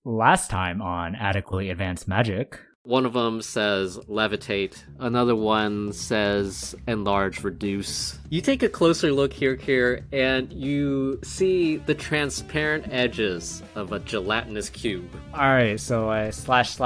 Last time on Adequately Advanced Magic. One of them says levitate, another one says enlarge, reduce. You take a closer look here, and you see the transparent edges of a gelatinous cube. Alright, so I slash,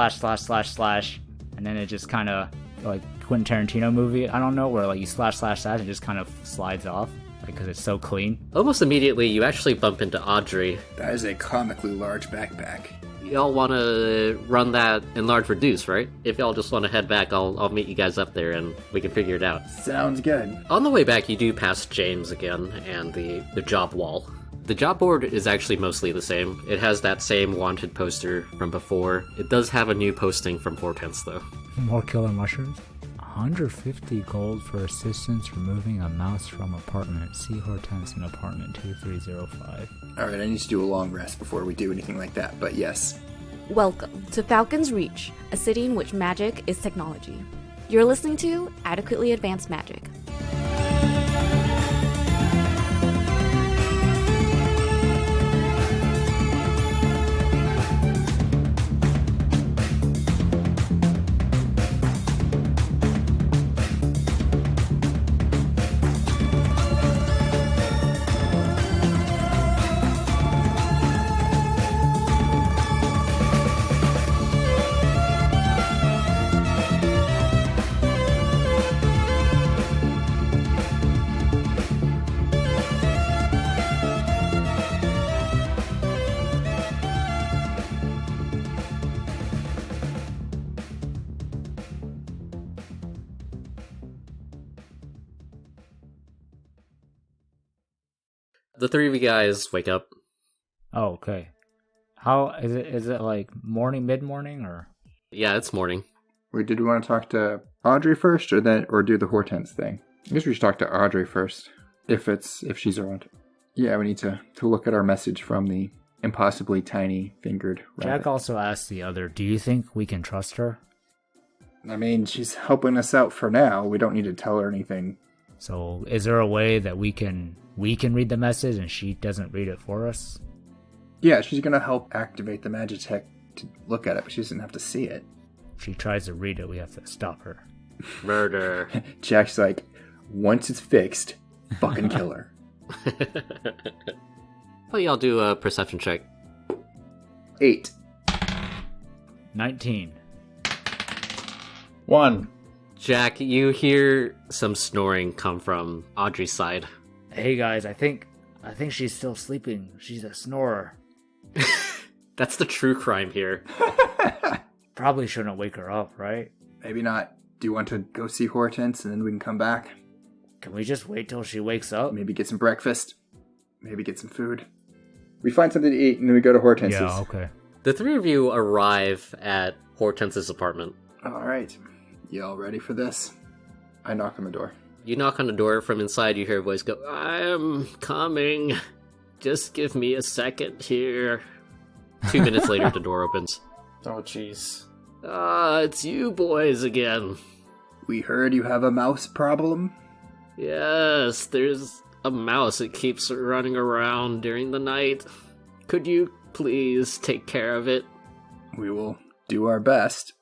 and then it just kind of, like Quentin Tarantino movie, I don't know, where like you slash, and it just kind of slides off, because it's so clean. Almost immediately, you actually bump into Audrey. That is a comically large backpack. Y'all want to run that enlarge, reduce, right? If y'all just want to head back, I'll meet you guys up there and we can figure it out. Sounds good. On the way back, you do pass James again and the job wall. The job board is actually mostly the same. It has that same wanted poster from before. It does have a new posting from Hortense, though. More killer mushrooms? 150 gold for assistance removing a mouse from apartment. See Hortense in apartment 2305. Alright, I need to do a long rest before we do anything like that, but yes. Welcome to Falcon's Reach, a city in which magic is technology. You're listening to Adequately Advanced Magic. The three of you guys wake up. Oh, okay. How is it? Is it like morning, mid-morning, or? Yeah, it's morning. Wait, did we want to talk to Audrey first, or do the Hortense thing? I guess we should talk to Audrey first, if she's around. Yeah, we need to look at our message from the impossibly tiny fingered rabbit. Jack also asked the other, do you think we can trust her? I mean, she's helping us out for now. We don't need to tell her anything. So is there a way that we can read the message and she doesn't read it for us? Yeah, she's gonna help activate the Magitech to look at it, but she doesn't have to see it. If she tries to read it, we have to stop her. Murder. Jack's like, once it's fixed, fucking kill her. Well, y'all do a perception check. 8. 19. 1. Jack, you hear some snoring come from Audrey's side. Hey guys, I think she's still sleeping. She's a snorer. That's the true crime here. Probably shouldn't wake her up, right? Maybe not. Do you want to go see Hortense and then we can come back? Can we just wait till she wakes up? Maybe get some breakfast. Maybe get some food. We find something to eat and then we go to Hortense's. Yeah, okay. The three of you arrive at Hortense's apartment. Alright. Y'all ready for this? I knock on the door. You knock on the door. From inside, you hear a voice go, I am coming. Just give me a second here. 2 minutes later, the door opens. Oh, jeez. It's you boys again. We heard you have a mouse problem? Yes, there's a mouse that keeps running around during the night. Could you please take care of it? We will do our best.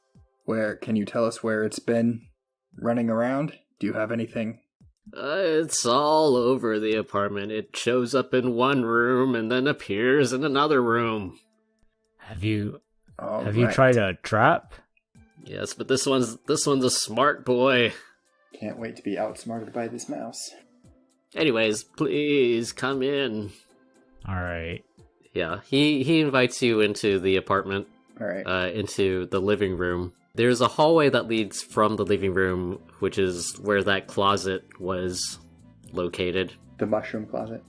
Can you tell us where it's been running around? Do you have anything? It's all over the apartment. It shows up in one room and then appears in another room. Have you Right. tried a trap? Yes, but this one's a smart boy. Can't wait to be outsmarted by this mouse. Anyways, please come in. Alright. Yeah, he invites you into the apartment, Alright. into the living room. There's a hallway that leads from the living room, which is where that closet was located. The mushroom closet.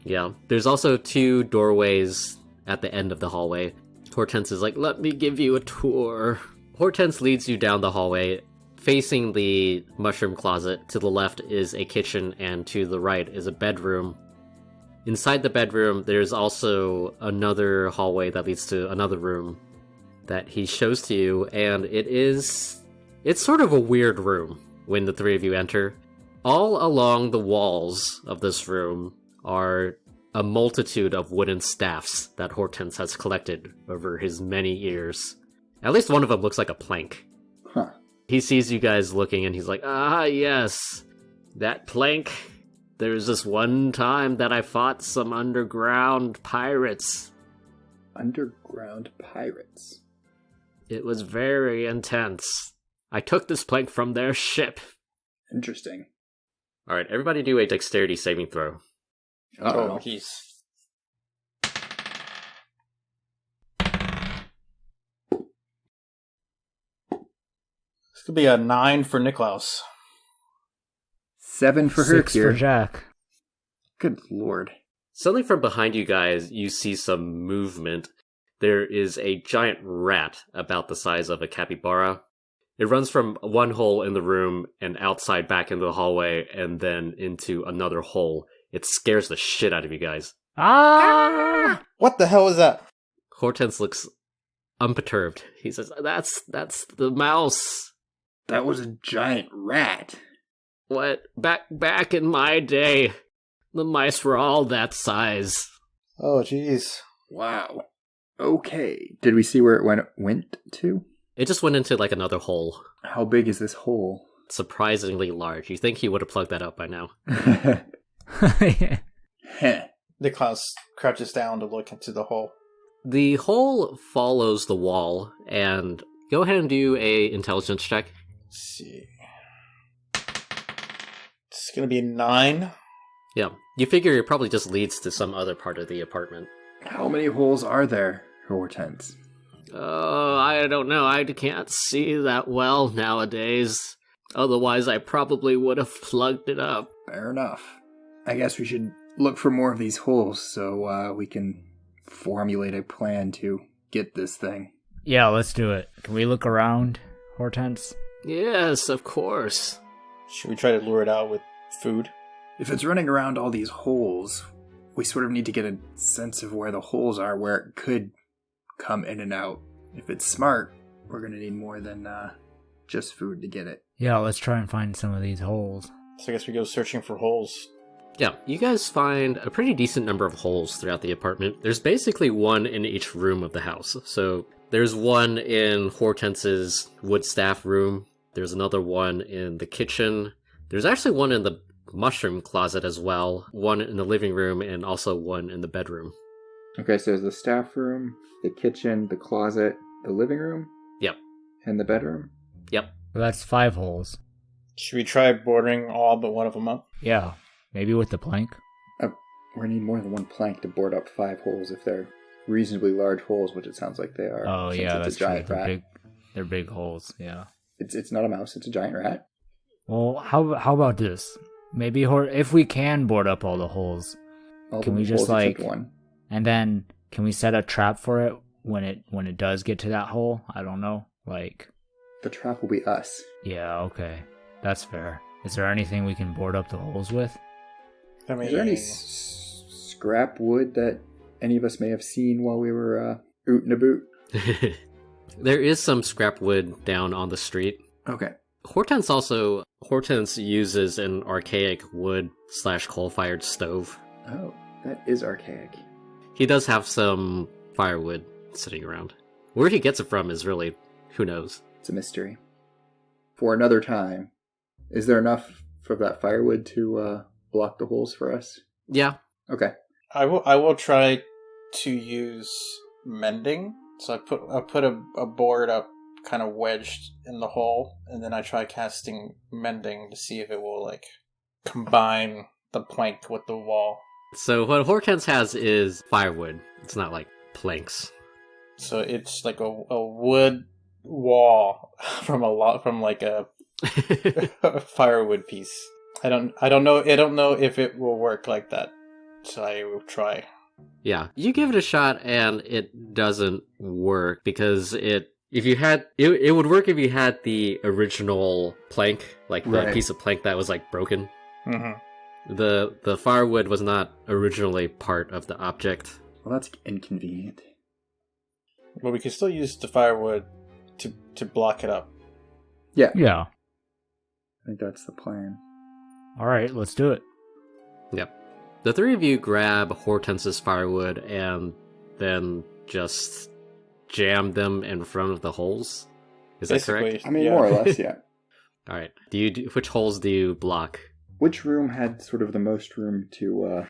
Yeah. There's also 2 doorways at the end of the hallway. Hortense is like, let me give you a tour. Hortense leads you down the hallway. Facing the mushroom closet, to the left is a kitchen, and to the right is a bedroom. Inside the bedroom, there's also another hallway that leads to another room that he shows to you, and it's sort of a weird room when the three of you enter. All along the walls of this room are a multitude of wooden staffs that Hortense has collected over his many years. At least one of them looks like a plank. Huh. He sees you guys looking and he's like, ah, yes, that plank. There's this one time that I fought some underground pirates. Underground pirates. It was very intense. I took this plank from their ship. Interesting. Alright, everybody do a dexterity saving throw. Uh-oh. Jeez. This could be a 9 for Niklaus. 7 for her 6 for Jack. Good lord. Suddenly from behind you guys, you see some movement. There is a giant rat about the size of a capybara. It runs from one hole in the room and outside back into the hallway and then into another hole. It scares the shit out of you guys. Ah! What the hell is that? Hortense looks unperturbed. He says, that's the mouse. That was a giant rat. What? Back in my day, the mice were all that size. Oh, jeez. Wow. Okay. Did we see where it went to? It just went into like another hole. How big is this hole? Surprisingly large. You think he would have plugged that up by now. Heh. Niklaus crouches down to look into the hole. The hole follows the wall, and go ahead and do a intelligence check. Let's see. It's gonna be a 9. Yeah, you figure it probably just leads to some other part of the apartment. How many holes are there, Hortense? I don't know. I can't see that well nowadays. Otherwise, I probably would have plugged it up. Fair enough. I guess we should look for more of these holes so we can formulate a plan to get this thing. Yeah, let's do it. Can we look around, Hortense? Yes, of course. Should we try to lure it out with food? If it's running around all these holes, we sort of need to get a sense of where the holes are, where it could come in and out. If it's smart, we're going to need more than just food to get it. Yeah, let's try and find some of these holes. So I guess we go searching for holes. Yeah, you guys find a pretty decent number of holes throughout the apartment. There's basically one in each room of the house. So there's one in Hortense's wood staff room. There's another one in the kitchen. There's actually one in the mushroom closet as well. One in the living room and also one in the bedroom. Okay, so there's the staff room, the kitchen, the closet, the living room? Yep. And the bedroom? Yep. Well, that's 5 holes. Should we try bordering all but one of them up? Yeah, maybe with the plank. We're going to need more than one plank to board up 5 holes if they're reasonably large holes, which it sounds like they are. Oh, since yeah, it's that's a giant true. rat. They're big holes, yeah. It's not a mouse, it's a giant rat. Well, how about this? Maybe if we can board up all the holes, All can the we just holes except like, one. and then can we set a trap for it when it does get to that hole? I don't know. Like, The trap will be us. yeah, okay, that's fair. Is there anything we can board up the holes with? I mean, Is there any scrap wood that any of us may have seen while we were ootin' a boot? There is some scrap wood down on the street. Okay. Hortense uses an archaic wood/coal-fired stove. Oh, that is archaic. He does have some firewood sitting around. Where he gets it from is really, who knows. It's a mystery. For another time, is there enough for that firewood to block the holes for us? Yeah. Okay. I will try to use mending. So I put a board up kind of wedged in the hole, and then I try casting mending to see if it will like combine the plank with the wall. So what Hortense has is firewood. It's not like planks. So it's like a wood wall from like a firewood piece. I don't know if it will work like that. So I will try. Yeah, you give it a shot and it doesn't work because it would work if you had the original plank, like the Right. piece of plank that was like broken. Mm-hmm. The firewood was not originally part of the object. Well, that's inconvenient. But we can still use the firewood to block it up. Yeah, Yeah. I think that's the plan. All right, let's do it. Yep. The three of you grab Hortense's firewood and then just jam them in front of the holes. Is that correct? I mean, more or less, yeah. All right. Which holes do you block? Which room had sort of the most room to,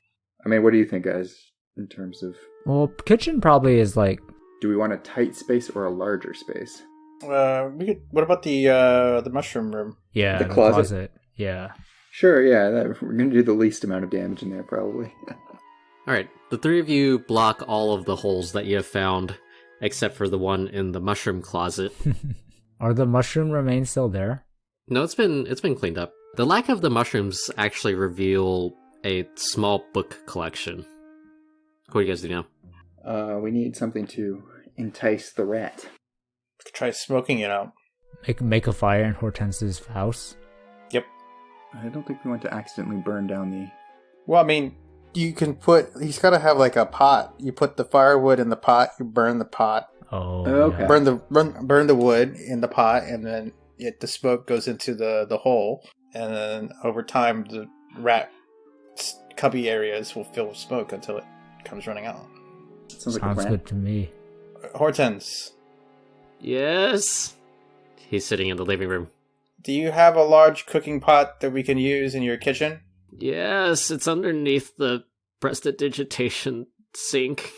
I mean, what do you think, guys, in terms of... Well, kitchen probably is like... Do we want a tight space or a larger space? What about the mushroom room? Yeah, The closet? Yeah. Sure, yeah, we're going to do the least amount of damage in there, probably. All right. The three of you block all of the holes that you have found, except for the one in the mushroom closet. Are the mushroom remains still there? No, it's been cleaned up. The lack of the mushrooms actually reveal a small book collection. What do you guys do now? We need something to entice the rat. Try smoking it out. Make a fire in Hortense's house? Yep. I don't think we want to accidentally burn down the... Well, I mean, you can he's got to have like a pot. You put the firewood in the pot, you burn the pot. Oh, okay. yeah. Burn the wood in the pot, and then the smoke goes into the hole. And then over time, the rat cubby areas will fill with smoke until it comes running out. Sounds Sounds good to me. Hortense, Yes. He's sitting in the living room. do you have a large cooking pot that we can use in your kitchen? Yes, it's underneath the prestidigitation sink.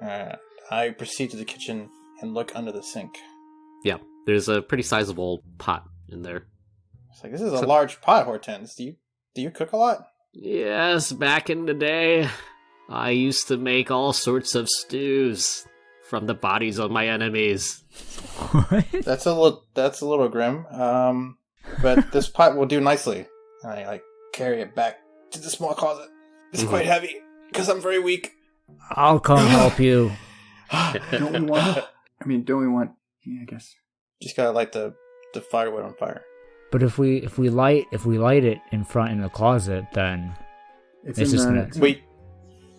I proceed to the kitchen and look under the sink. Yeah, there's a pretty sizable pot in there. It's like, this is a large pot, Hortense. Do you cook a lot? Yes, back in the day, I used to make all sorts of stews from the bodies of my enemies. What? That's a little grim. But this pot will do nicely. And I carry it back to the small closet. It's quite heavy because I'm very weak. I'll come help you. Don't we want... Yeah, I guess. Just gotta light the firewood on fire. But if we light it in front in the closet, then it's just gonna... Wait,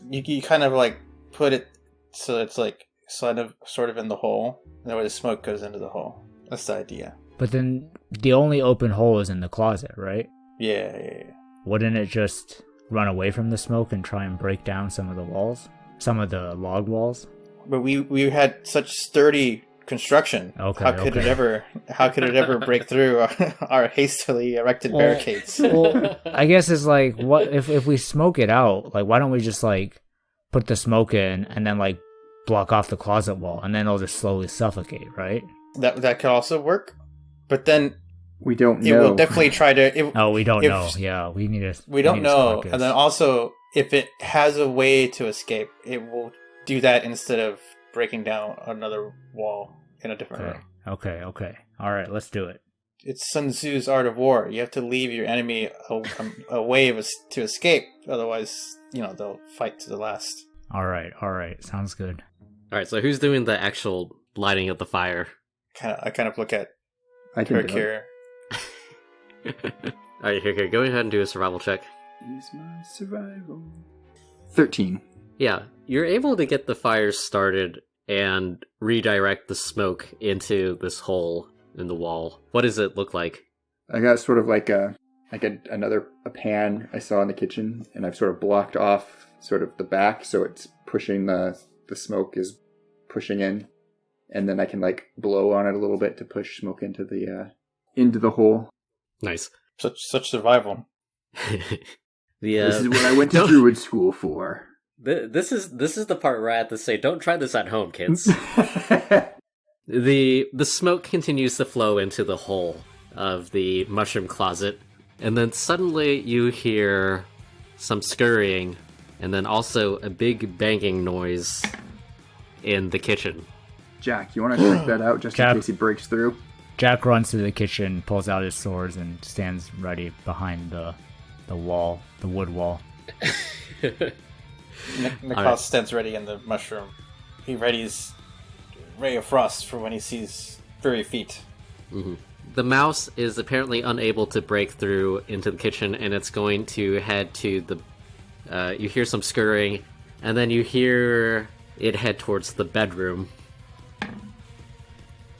you kind of like put it so it's like sort of in the hole. That way the smoke goes into the hole. That's the idea. But then the only open hole is in the closet, right? Yeah. Wouldn't it just run away from the smoke and try and break down some of the walls? Some of the log walls? But we had such sturdy construction. Okay, How could it ever break through our hastily erected barricades? Well, I guess it's like, what if we smoke it out? Like, why don't we just like put the smoke in and then like block off the closet wall, and then it'll just slowly suffocate, right? That could also work. But then we don't know. It will definitely try to. We don't know. Yeah, we need to. We don't know, and then also, if it has a way to escape, it will do that instead of breaking down another wall in a different room. Okay. All right, let's do it. It's Sun Tzu's art of war. You have to leave your enemy a way to escape. Otherwise, they'll fight to the last. All right. Sounds good. All right, so who's doing the actual lighting of the fire? I kind of look at Kirk here. All right, here, go ahead and do a survival check. Use my survival. 13. Yeah, you're able to get the fire started and redirect the smoke into this hole in the wall. What does it look like? I got sort of like a pan I saw in the kitchen, and I've sort of blocked off sort of the back, so it's pushing the smoke is pushing in, and then I can like blow on it a little bit to push smoke into the hole. Nice. Such survival. This is what I went to Druid school for. This is the part where I have to say, don't try this at home, kids. The smoke continues to flow into the hole of the mushroom closet, and then suddenly you hear some scurrying, and then also a big banging noise in the kitchen. Jack, you want to check that out just in case he breaks through? Jack runs to the kitchen, pulls out his swords, and stands ready behind the wall, the wood wall. Niklas stands ready in the mushroom. He readies Ray of Frost for when he sees furry feet. Mm-hmm. The mouse is apparently unable to break through into the kitchen, and it's going to head to the... you hear some scurrying, and then you hear it head towards the bedroom.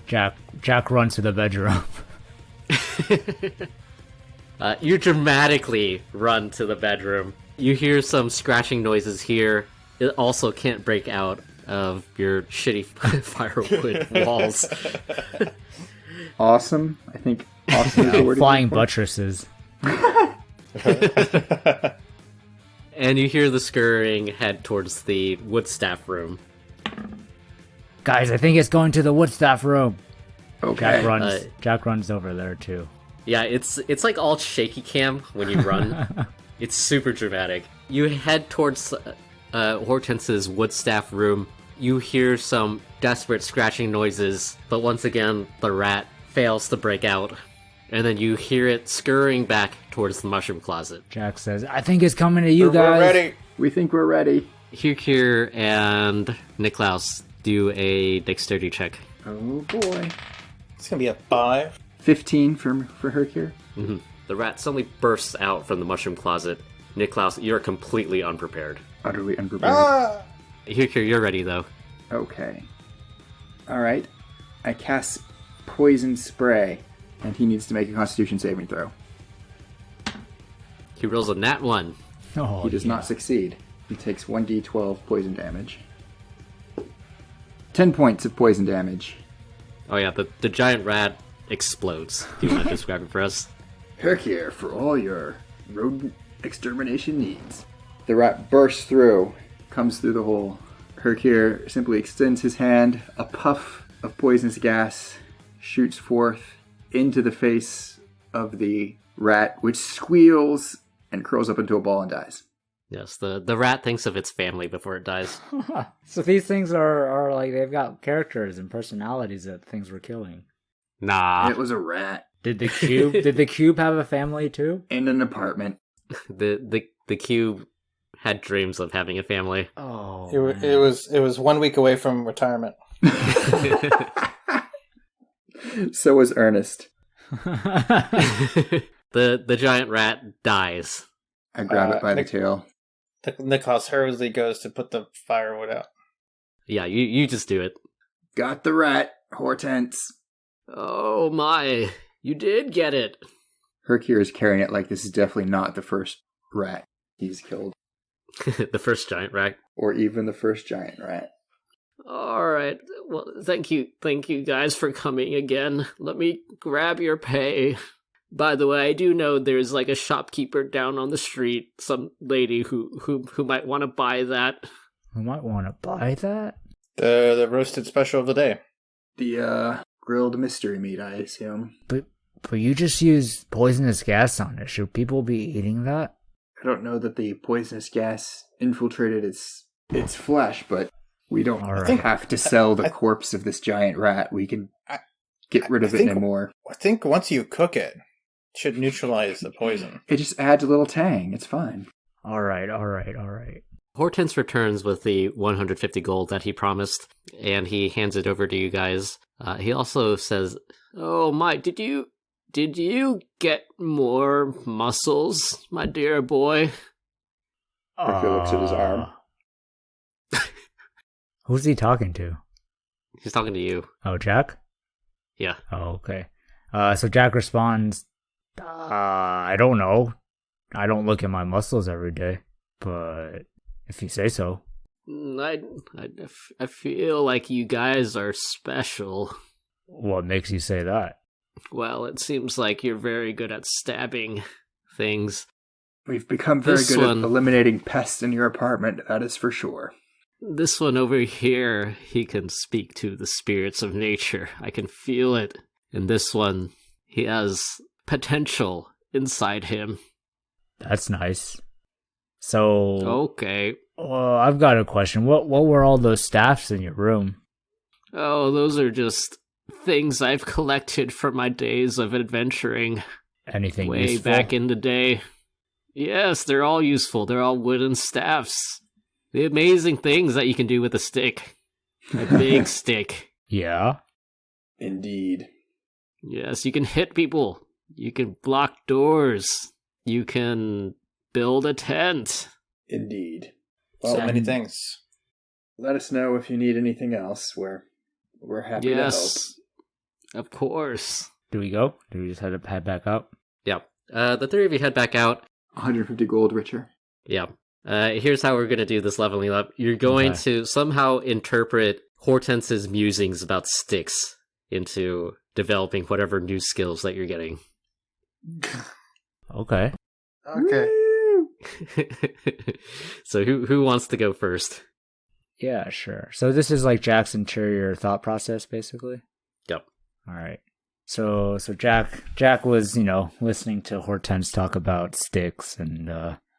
Jack runs to the bedroom. You dramatically run to the bedroom, You hear some scratching noises here. It also can't break out of your shitty firewood walls. Awesome. I think awesome is the word. Flying buttresses. And you hear the scurrying head towards the woodstaff room. Guys, I think it's going to the woodstaff room. Okay. Jack runs over there too. Yeah, it's like all shaky cam when you run. It's super dramatic. You head towards Hortense's woodstaff room. You hear some desperate scratching noises, but once again, the rat fails to break out. And then you hear it scurrying back towards the mushroom closet. Jack says, I think it's coming to you guys. We're ready. We think we're ready. Hirkir and Niklaus do a dexterity check. Oh boy. It's gonna be a 5. 15 for Hercure. Mm-hmm. The rat suddenly bursts out from the mushroom closet. Niklaus, you're completely unprepared. Utterly unprepared. Ah! Hirkir, you're ready though. Okay. Alright. I cast Poison Spray, and he needs to make a Constitution saving throw. He rolls a nat 1. Oh, He does not succeed. He takes 1d12 poison damage. 10 points of poison damage. Oh yeah, the giant rat explodes. Do you want to describe it for us? Hercure for all your rodent extermination needs. The rat bursts through, comes through the hole. Hercure simply extends his hand. A puff of poisonous gas shoots forth into the face of the rat, which squeals and curls up into a ball and dies. Yes, the rat thinks of its family before it dies. So these things are like, they've got characters and personalities that things were killing. Nah. It was a rat. Did the cube have a family too? And an apartment. The cube had dreams of having a family. Oh, It was 1 week away from retirement. So was Ernest. The giant rat dies. I grab it by the tail. Niklaus hurriedly goes to put the firewood out. Yeah, you just do it. Got the rat, Hortense. Oh my, you did get it. Hercure is carrying it like this is definitely not the first rat he's killed. The first giant rat. Or even the first giant rat. Alright, well, thank you guys for coming again. Let me grab your pay. By the way, I do know there's like a shopkeeper down on the street, some lady who might want to buy that. Who might want to buy that? The roasted special of the day. The grilled mystery meat, I assume. But you just used poisonous gas on it. Should people be eating that? I don't know that the poisonous gas infiltrated its flesh, but we don't have to sell the corpse of this giant rat. We can get rid of it anymore. I think once you cook it, it should neutralize the poison. It just adds a little tang. It's fine. All right. Hortense returns with the 150 gold that he promised, and he hands it over to you guys. He also says, "Oh my, did you get more muscles, my dear boy?" Hercule looks at his arm. Who's he talking to? He's talking to you. Oh, Jack? Yeah. Oh, okay. So Jack responds, I don't know. I don't look at my muscles every day, but if you say so. I feel like you guys are special. What makes you say that? Well, it seems like you're very good at stabbing things. We've become very good at eliminating pests in your apartment, that is for sure. This one over here, he can speak to the spirits of nature. I can feel it. And this one, he has potential inside him. That's nice. So... Okay. Well, I've got a question. What were all those staffs in your room? Oh, those are just things I've collected from my days of adventuring. Anything way useful? Back in the day. Yes, they're all useful. They're all wooden staffs. The amazing things that you can do with a stick. A big stick. Yeah? Indeed. Yes, you can hit people. You can block doors. You can build a tent. Indeed. So Well, many things. let us know if you need anything else. We're happy to help. Yes, of course. Do we go? Do we just head back up? Yeah. The three of you head back out. 150 gold richer. Yeah. Here's how we're going to do this leveling up. You're going to somehow interpret Hortense's musings about sticks into developing whatever new skills that you're getting. Okay. Okay. So who wants to go first? Yeah, sure. So this is like Jack's interior thought process, basically? Yep. All right. So Jack was, listening to Hortense talk about sticks and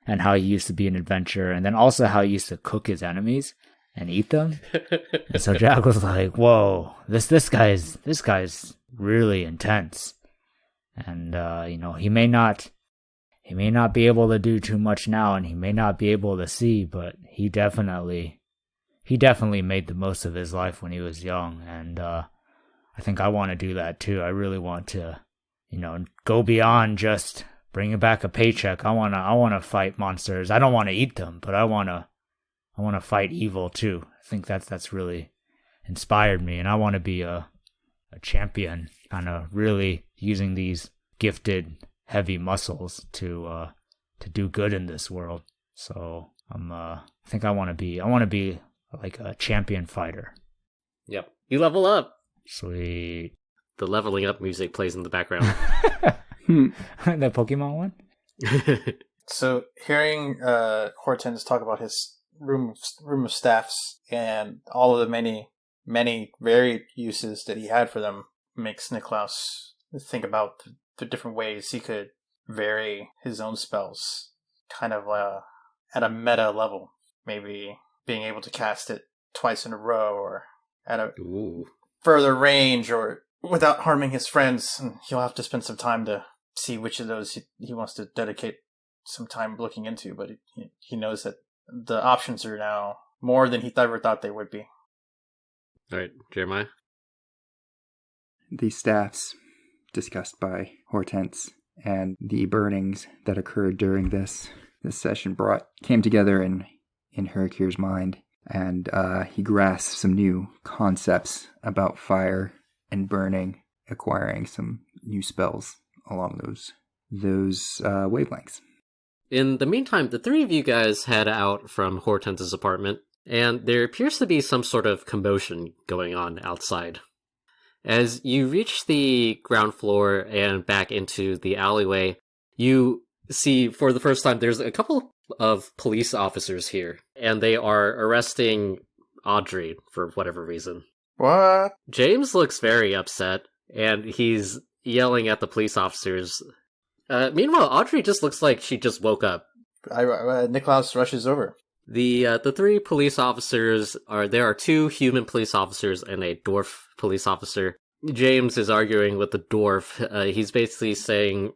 how he used to be an adventurer, and then also how he used to cook his enemies and eat them. And so Jack was like, "Whoa, this guy's really intense." And he may not be able to do too much now, and he may not be able to see, but he definitely made the most of his life when he was young, and I think I want to do that too. I really want to, go beyond just bringing back a paycheck. I want to fight monsters. I don't want to eat them, but I want to fight evil too. I think that's really inspired me, and I want to be a champion, kind of really using these gifted heavy muscles to do good in this world. So I think I want to be like a champion fighter. Yep. You level up. Sweet. The leveling up music plays in the background. The Pokemon one? So hearing Hortense talk about his room of staffs and all of the many varied uses that he had for them makes Niklaus think about the different ways he could vary his own spells, kind of at a meta level. Maybe being able to cast it twice in a row, or at a further range, or without harming his friends. And he'll have to spend some time to see which of those he wants to dedicate some time looking into, but he knows that the options are now more than he ever thought they would be. All right, Jeremiah? The staffs discussed by Hortense and the burnings that occurred during this session came together in Hercule's mind, and he grasped some new concepts about fire and burning, acquiring some new spells along those wavelengths. In the meantime, the three of you guys head out from Hortense's apartment, and there appears to be some sort of commotion going on outside. As you reach the ground floor and back into the alleyway, you see for the first time there's a couple of police officers here, and they are arresting Audrey for whatever reason. What? James looks very upset, and he's yelling at the police officers. Meanwhile, Audrey just looks like she just woke up. Niklaus rushes over. The three police officers there are two human police officers and a dwarf police officer. James is arguing with the dwarf. He's basically saying,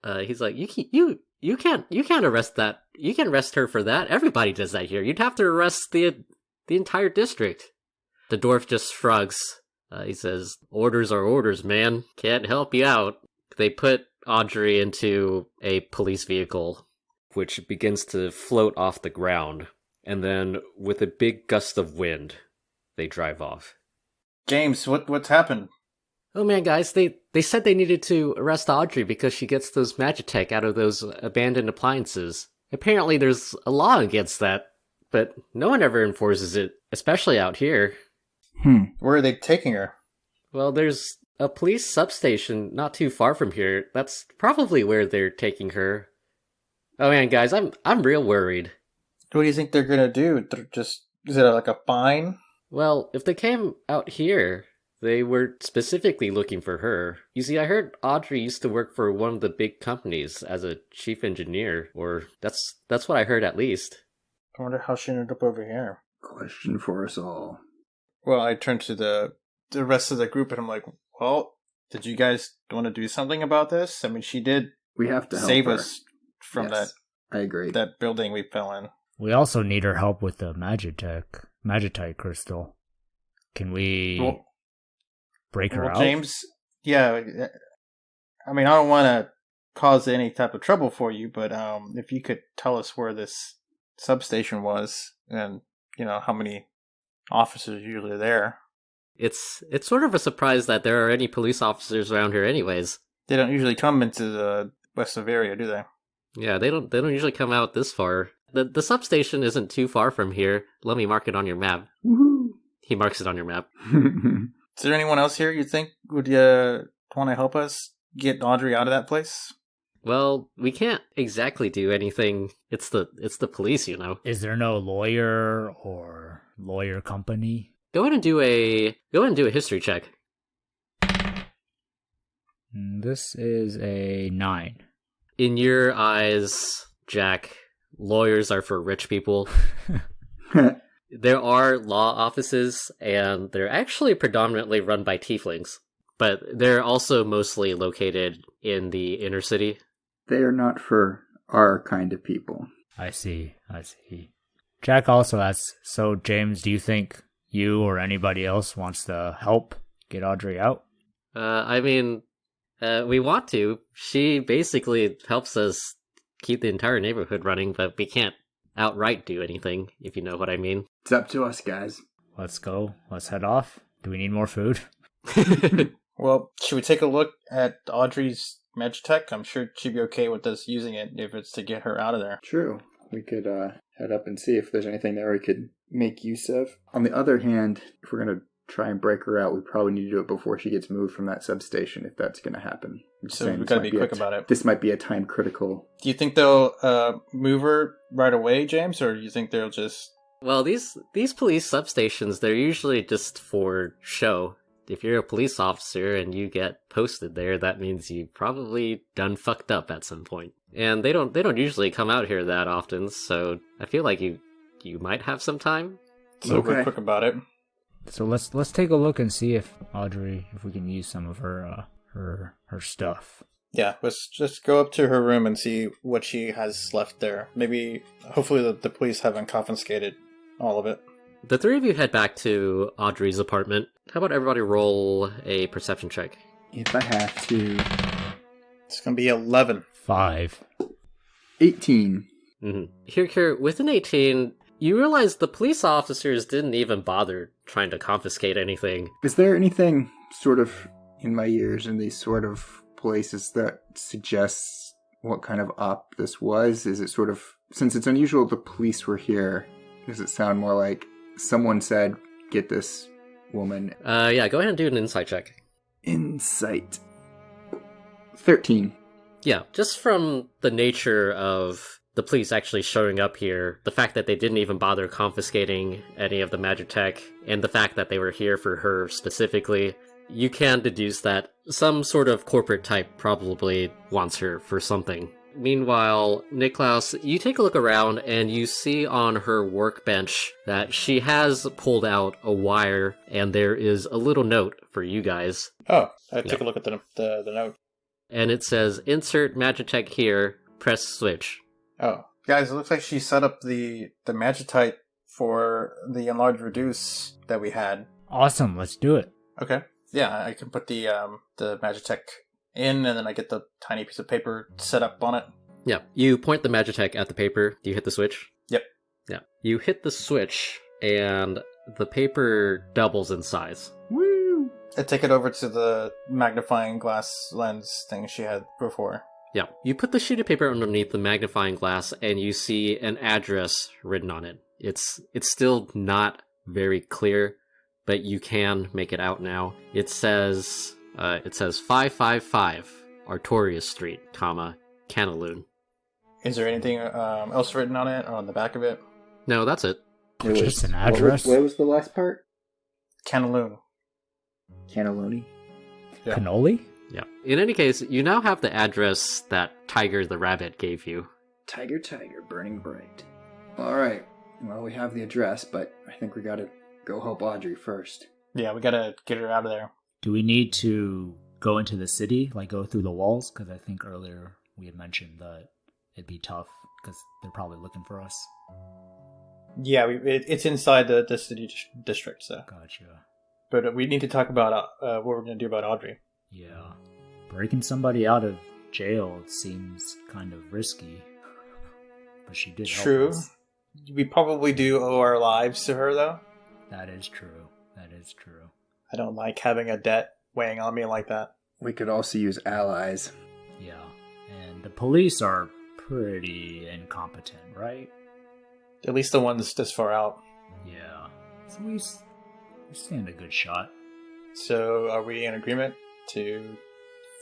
he's like, you can't arrest that. You can arrest her for that. Everybody does that here. You'd have to arrest the entire district. The dwarf just shrugs. He says, orders are orders, man. Can't help you out. They put Audrey into a police vehicle, which begins to float off the ground. And then, with a big gust of wind, they drive off. James, what's happened? Oh man, guys, they said they needed to arrest Audrey because she gets those Magitech out of those abandoned appliances. Apparently there's a law against that, but no one ever enforces it, especially out here. Where are they taking her? Well, there's a police substation not too far from here. That's probably where they're taking her. Oh man, guys, I'm real worried. What do you think they're gonna do? Is it like a fine? Well, if they came out here, they were specifically looking for her. You see, I heard Audrey used to work for one of the big companies as a chief engineer, or that's what I heard at least. I wonder how she ended up over here. Question for us all. Well, I turned to the rest of the group and I'm like, well, did you guys want to do something about this? I mean, she did We have to help save her. us from Yes, I agree. that building we fell in. We also need her help with the Magitite crystal. Can we break her out? James, yeah, I mean, I don't want to cause any type of trouble for you, but if you could tell us where this substation was and, how many officers are usually there. It's sort of a surprise that there are any police officers around here anyways. They don't usually come into the west of area, do they? Yeah, they don't usually come out this far. The substation isn't too far from here. Let me mark it on your map. Woohoo! He marks it on your map. Is there anyone else here you think would want to help us get Audrey out of that place? Well, we can't exactly do anything. It's the police, you know. Is there no lawyer or lawyer company? Go ahead and do a history check. This is a 9. In your eyes, Jack, lawyers are for rich people. There are law offices, and they're actually predominantly run by tieflings, but they're also mostly located in the inner city. They are not for our kind of people. I see. Jack also asks, so James, do you think you or anybody else wants to help get Audrey out? We want to. She basically helps us keep the entire neighborhood running, but we can't outright do anything, if you know what I mean. It's up to us, guys. Let's go. Let's head off. Do we need more food? Well, should we take a look at Audrey's Magitech? I'm sure she'd be okay with us using it if it's to get her out of there. True. We could head up and see if there's anything there we could make use of. On the other hand, if we're going to try and break her out, we probably need to do it before she gets moved from that substation, if that's going to happen. So we've got to be quick about it. This might be a time critical. Do you think they'll move her right away, James, or do you think they'll just... Well, these police substations, they're usually just for show. If you're a police officer and you get posted there, that means you probably done fucked up at some point. And they don't usually come out here that often, so I feel like you might have some time. So we're quick about it. So let's take a look and see if we can use some of her stuff. Yeah, let's just go up to her room and see what she has left there. Maybe, hopefully the police haven't confiscated all of it. The three of you head back to Audrey's apartment. How about everybody roll a perception check? If I have to... It's going to be 11. 5. 18. Mm-hmm. Here, with an 18, you realize the police officers didn't even bother trying to confiscate anything. Is there anything sort of in my ears in these sort of places that suggests what kind of op this was? Is it sort of, since it's unusual the police were here, does it sound more like someone said, get this woman? Yeah, go ahead and do an insight check. Insight. 13. Yeah, just from the nature of the police actually showing up here, the fact that they didn't even bother confiscating any of the Magitech, and the fact that they were here for her specifically, you can deduce that some sort of corporate type probably wants her for something. Meanwhile, Niklaus, you take a look around and you see on her workbench that she has pulled out a wire, and there is a little note for you guys. Oh, I took a look at the note. And it says, insert Magitech here, press switch. Oh, guys, it looks like she set up the Magitite for the enlarge reduce that we had. Awesome, let's do it. Okay. Yeah, I can put the Magitech in, and then I get the tiny piece of paper set up on it. Yeah, you point the Magitech at the paper. Do you hit the switch? Yep. Yeah. You hit the switch, and the paper doubles in size. Woo! I take it over to the magnifying glass lens thing she had before. Yeah. You put the sheet of paper underneath the magnifying glass, and you see an address written on it. It's still not very clear, but you can make it out now. It says 555 Artorias Street, Canaloon. Is there anything else written on it or on the back of it? No, that's it. Just an address? What was the last part? Canaloon. Cannelloni? Yeah. Cannoli? Yeah. In any case, you now have the address that Tiger the Rabbit gave you. Tiger, burning bright. Alright, well, we have the address, but I think we gotta go help Audrey first. Yeah, we gotta get her out of there. Do we need to go into the city, like go through the walls? Because I think earlier we had mentioned that it'd be tough because they're probably looking for us. Yeah, it's inside the city district, so. Gotcha. But we need to talk about what we're going to do about Audrey. Yeah. Breaking somebody out of jail seems kind of risky. But she did True. help us. We probably do owe our lives to her, though. That is true. I don't like having a debt weighing on me like that. We could also use allies. Yeah. And the police are pretty incompetent, right? At least the ones this far out. Yeah. So we stand a good shot. So are we in agreement to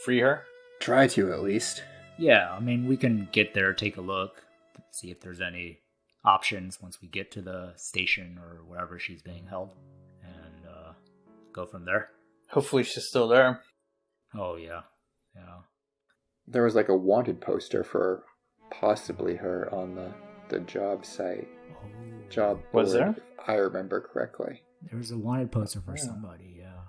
free her? Try to, at least. Yeah, I mean, we can get there, take a look, see if there's any options once we get to the station or wherever she's being held, and go from there. Hopefully she's still there. Oh, yeah. Yeah. There was like a wanted poster for possibly her on the job site. Oh. Job board, Was there? if I remember correctly. There was a wanted poster for somebody, yeah.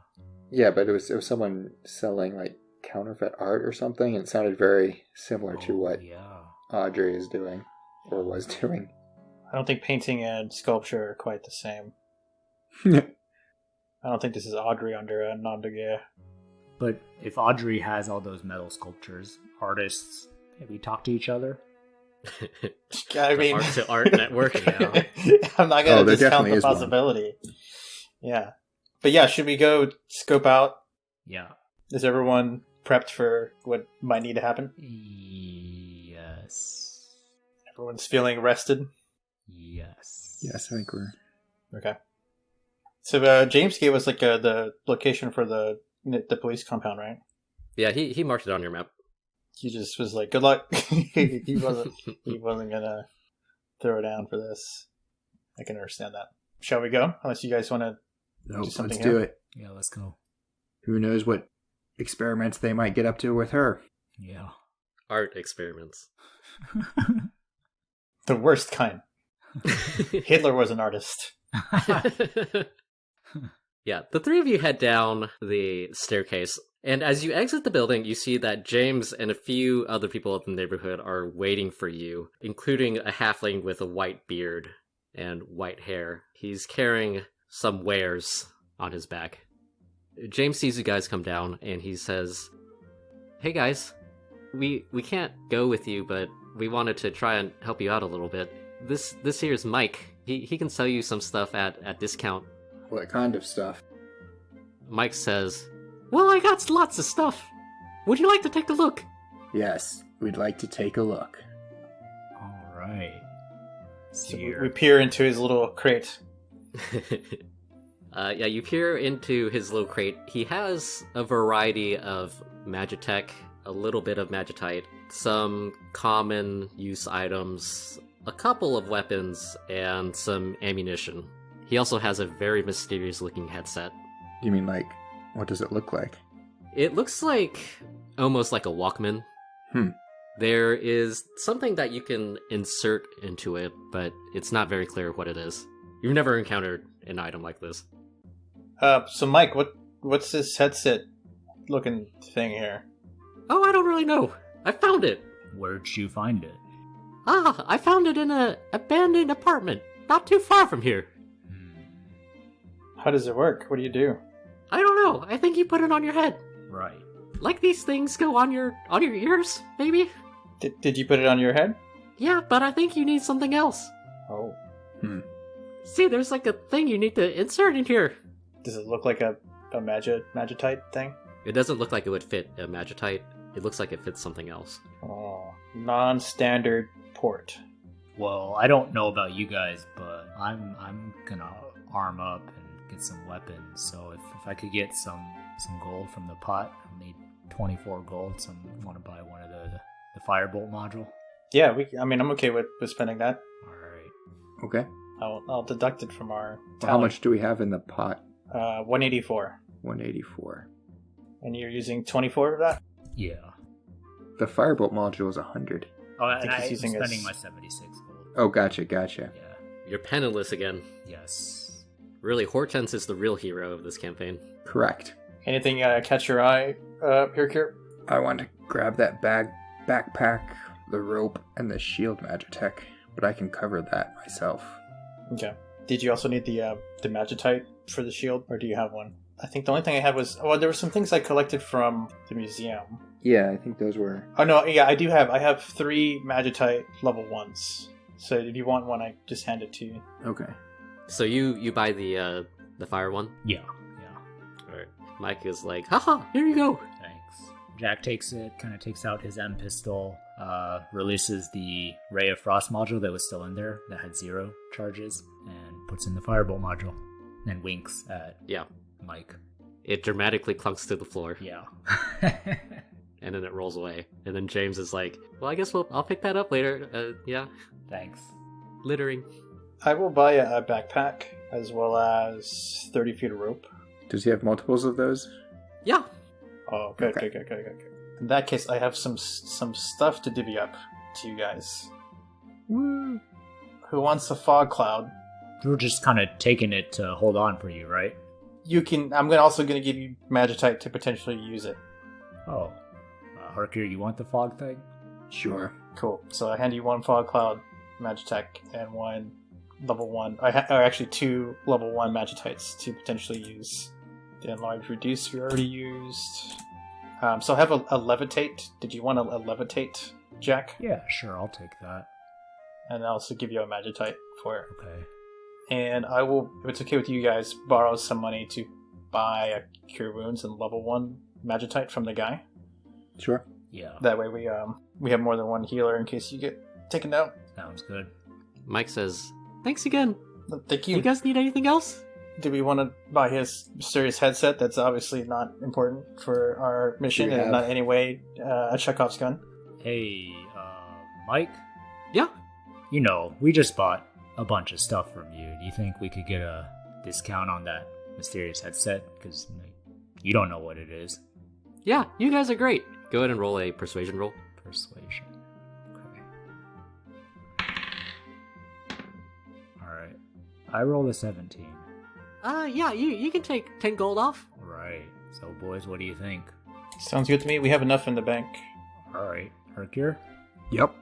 Yeah, but it was someone selling like counterfeit art or something, and it sounded very similar to what Audrey is doing, or was doing. I don't think painting and sculpture are quite the same. I don't think this is Audrey under a nom de guerre. But if Audrey has all those metal sculptures, artists, maybe talk to each other? I mean, Art to Art Network. Yeah. I'm not going to there discount definitely the is one. possibility. Yeah. But yeah, should we go scope out? Yeah. Is everyone prepped for what might need to happen? Yes. Everyone's feeling rested? Yes. Yes, I think we're... Okay. So James gave us like the location for the police compound, right? Yeah, he marked it on your map. He just was like, "Good luck." he wasn't gonna throw down for this. I can understand that. Shall we go? Unless you guys want to. Nope, something let's do here? it. Yeah, let's go. Who knows what experiments they might get up to with her. Yeah. Art experiments. The worst kind. Hitler was an artist. Yeah, the three of you head down the staircase, and as you exit the building, you see that James and a few other people in the neighborhood are waiting for you, including a halfling with a white beard and white hair. He's carrying some wares on his back. James sees you guys come down, and he says, "Hey guys, we can't go with you, but we wanted to try and help you out a little bit. This here's Mike. He can sell you some stuff at discount." What kind of stuff? Mike says, "Well, I got lots of stuff. Would you like to take a look?" Yes, we'd like to take a look. All right. So we peer into his little crate. Yeah, you peer into his little crate. He has a variety of Magitech, a little bit of Magitite, some common use items, a couple of weapons, and some ammunition. He also has a very mysterious looking headset. You mean like, what does it look like? It looks like almost like a Walkman. There is something that you can insert into it, but it's not very clear what it is. You've never encountered an item like this. So Mike, what's this headset looking thing here? Oh, I don't really know. I found it. Where'd you find it? I found it in an abandoned apartment, not too far from here. How does it work? What do you do? I don't know. I think you put it on your head. Right. Like these things go on your ears, maybe? Did you put it on your head? Yeah, but I think you need something else. Oh. See, there's like a thing you need to insert in here. Does it look like a Magitite thing? It doesn't look like it would fit a Magitite. It looks like it fits something else. Oh, non-standard port. Well, I don't know about you guys, but I'm gonna arm up and get some weapons. So if I could get some gold from the pot, I'll need 24 gold. So I want to buy one of the firebolt module. Yeah, I'm okay with spending that. All right. Okay. I'll deduct it from our. Well, how much do we have in the pot? 184. 184. And you're using 24 of that? Yeah. The firebolt module is 100. Oh, and think he's I'm using spending his- my 76 gold. Oh, gotcha. Yeah. You're penniless again. Yes. Really, Hortense is the real hero of this campaign. Correct. Anything catch your eye, here? I want to grab that backpack, the rope, and the shield Magitech, but I can cover that myself. Okay. Did you also need the Magitite for the shield, or do you have one? I think the only thing I had was... Oh, there were some things I collected from the museum. Yeah, I think those were... Oh, no, yeah, I do have. I have 3 Magitite level 1s. So if you want one, I just hand it to you. Okay. So you buy the fire one? Yeah. Alright. Mike is like, haha, here you go. Thanks. Jack takes it, kind of takes out his M pistol, releases the Ray of Frost module that was still in there that had 0 charges, and puts in the Firebolt module, and winks at Mike. It dramatically clunks to the floor. Yeah. And then it rolls away. And then James is like, well, I guess I'll pick that up later. Yeah. Thanks. Littering. I will buy a backpack as well as 30 feet of rope. Does he have multiples of those? Yeah. Oh, good, Okay. good. In that case, I have some stuff to divvy up to you guys. Woo! Who wants a fog cloud? We're just kind of taking it to hold on for you, right? You can. I'm also going to give you Magitite to potentially use it. Oh. Hercule, you want the fog thing? Sure. Cool. So I hand you 1 fog cloud Magitech and 1 level 1. Or actually 2 level 1 Magitites to potentially use. The enlarge reduce we already used. So I have a levitate. Did you want a levitate, Jack? Yeah, sure, I'll take that. And I'll also give you a Magitite for it. Okay. And I will, if it's okay with you guys, borrow some money to buy a Cure Wounds and level 1 Magitite from the guy. Sure. Yeah, That way we have more than one healer in case you get taken down. sounds good. Mike says, thanks again. Thank You guys need anything else? Do we want to buy his mysterious headset? That's obviously not important for our mission, Do we and have- not in any way a Chekhov's gun. Hey, Mike? Yeah. You know, we just bought a bunch of stuff from you. Do you think we could get a discount on that mysterious headset? Because you don't know what it is. Yeah, you guys are great. Go ahead and roll a persuasion roll. Persuasion. Okay. Alright. I rolled a 17. Yeah, you can take 10 gold off. Right. So, boys, what do you think? Sounds good to me. We have enough in the bank. Alright. Hercule? Yep.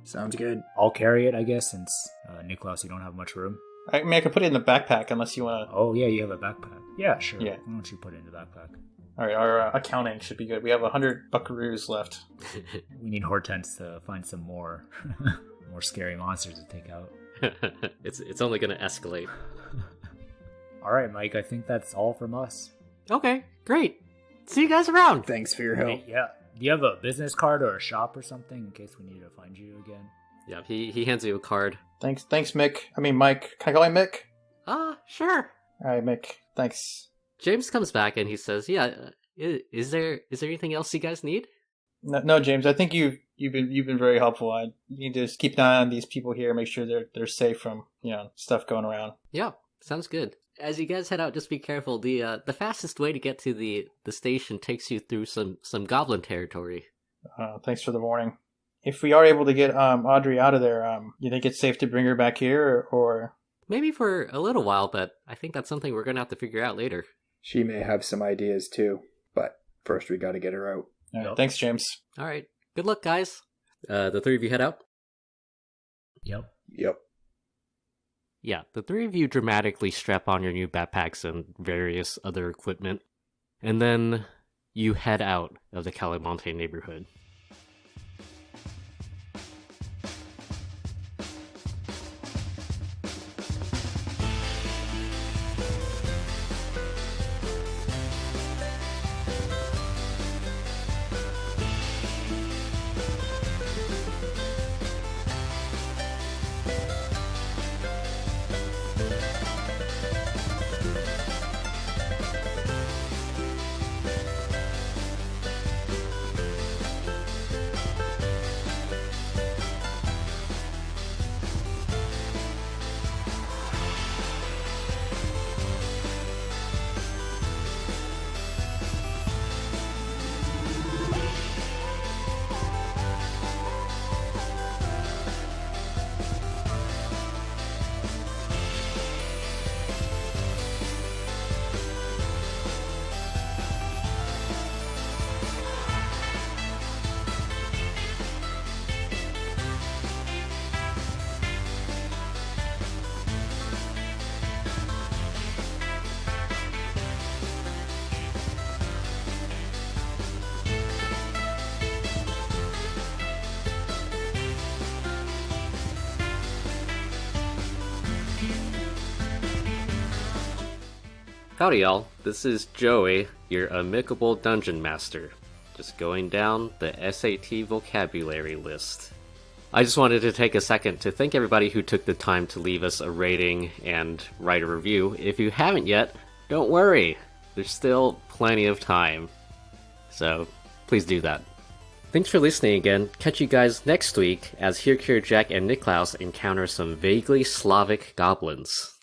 Sounds good. I'll carry it, I guess, since, Niklaus, you don't have much room. I mean, I can put it in the backpack unless you want to. Oh, yeah, you have a backpack. Yeah, sure. Yeah. Why don't you put it in the backpack? All right, our accounting should be good. We have 100 buckaroos left. We need Hortense to find some more more scary monsters to take out. It's only gonna escalate. Alright, Mike, I think that's all from us. Okay, great. See you guys around. Thanks for your help. Hey, yeah. Do you have a business card or a shop or something in case we need to find you again? Yeah, he hands you a card. Thanks, Mick. I mean, Mike. Can I call you Mick? Sure. All right, Mick. Thanks. James comes back and he says, "Yeah, is there anything else you guys need?" No, James. I think you've been very helpful. You need to just keep an eye on these people here, make sure they're safe from stuff going around. Yeah, sounds good. As you guys head out, just be careful. The fastest way to get to the station takes you through some goblin territory. Thanks for the warning. If we are able to get Audrey out of there, you think it's safe to bring her back here, or? Maybe for a little while, but I think that's something we're gonna have to figure out later. She may have some ideas too, but first we gotta get her out. All right, Yep. Thanks, James. All right, good luck, guys. The three of you head out. Yep. Yep. Yeah, the three of you dramatically strap on your new backpacks and various other equipment, and then you head out of the Calimonte neighborhood. Howdy, y'all. This is Joey, your amicable dungeon master. Just going down the SAT vocabulary list. I just wanted to take a second to thank everybody who took the time to leave us a rating and write a review. If you haven't yet, don't worry. There's still plenty of time. So, please do that. Thanks for listening again. Catch you guys next week as Here, Jack, and Niklaus encounter some vaguely Slavic goblins.